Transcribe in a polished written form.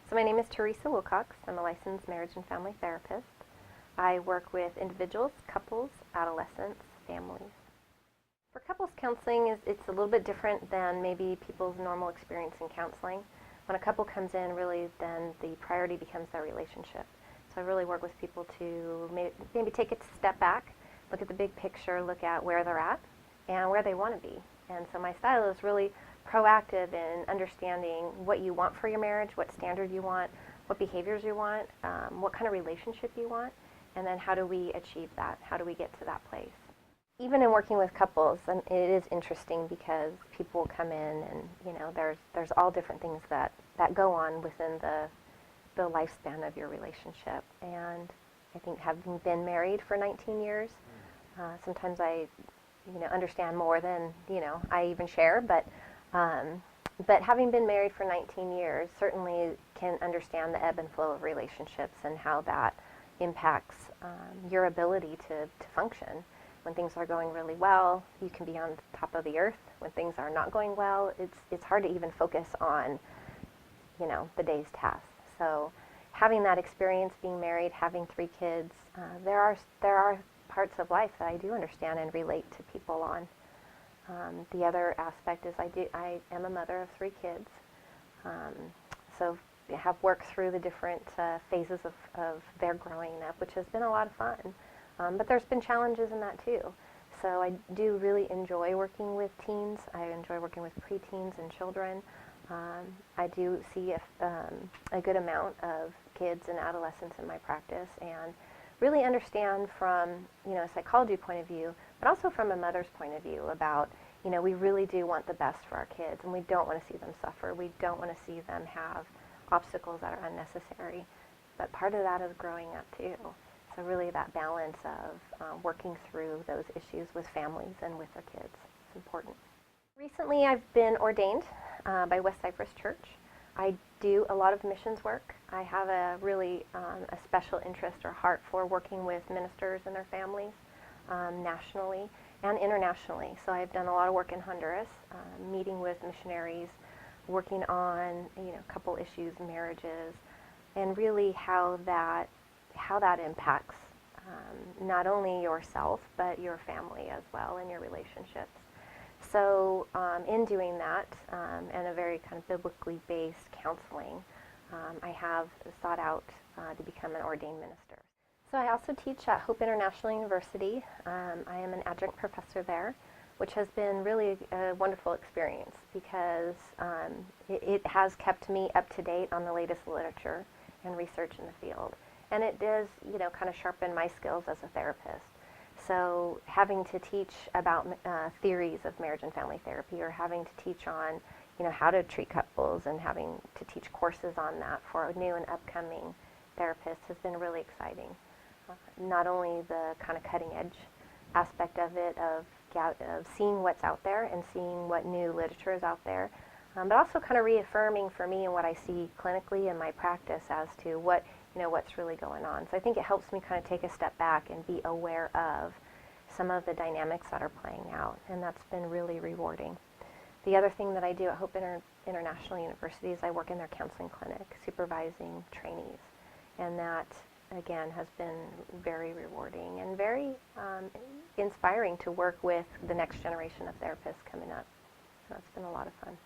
So my name is Theressa Wilcox. I'm a licensed marriage and family therapist. I work with individuals, couples, adolescents, families. For couples counseling, it's a little bit different than maybe people's normal experience in counseling. When a couple comes in, really then the priority becomes their relationship. So I really work with people to maybe take a step back, look at the big picture, look at where they're at and where they want to be. And so my style is really proactive in understanding what you want for your marriage, what standard you want, what behaviors you want, what kind of relationship you want, and then how do we achieve that? How do we get to that place? Even in working with couples, and it is interesting because people come in and there's all different things that go on within the lifespan of your relationship. And I think having been married for 19 years, sometimes I understand more than I even share, but having been married for 19 years, certainly can understand the ebb and flow of relationships and how that impacts your ability to function. When things are going really well, you can be on top of the earth. When things are not going well, it's hard to even focus on the day's tasks. So having that experience, being married, having 3 kids, there are parts of life that I do understand and relate to people on. The other aspect is I am a mother of 3 kids, so I have worked through the different phases of their growing up, which has been a lot of fun. But there's been challenges in that too. So I do really enjoy working with teens. I enjoy working with preteens and children. I do see a good amount of kids and adolescents in my practice, and really understand from a psychology point of view, but also from a mother's point of view about we really do want the best for our kids, and we don't want to see them suffer. We don't want to see them have obstacles that are unnecessary. But part of that is growing up too. So really that balance of working through those issues with families and with their kids is important. Recently I've been ordained by West Cypress Church. I do a lot of missions work. I have a really a special interest or heart for working with ministers and their families nationally and internationally. So I've done a lot of work in Honduras, meeting with missionaries, working on couple issues, marriages, and really how that impacts not only yourself but your family as well and your relationships. So in doing that and a very kind of biblically based counseling, I have sought out to become an ordained minister. So I also teach at Hope International University. I am an adjunct professor there, which has been really a wonderful experience because it has kept me up to date on the latest literature and research in the field. And it does, kind of sharpen my skills as a therapist. So having to teach about theories of marriage and family therapy, or having to teach on, how to treat couples, and having to teach courses on that for new and upcoming therapists has been really exciting. Not only the kind of cutting edge aspect of it, of seeing what's out there and seeing what new literature is out there, but also kind of reaffirming for me and what I see clinically in my practice as to what's really going on. So I think it helps me kind of take a step back and be aware of some of the dynamics that are playing out, and that's been really rewarding. The other thing that I do at Hope International University is I work in their counseling clinic, supervising trainees, and that, again, has been very rewarding and very inspiring to work with the next generation of therapists coming up. So it's been a lot of fun.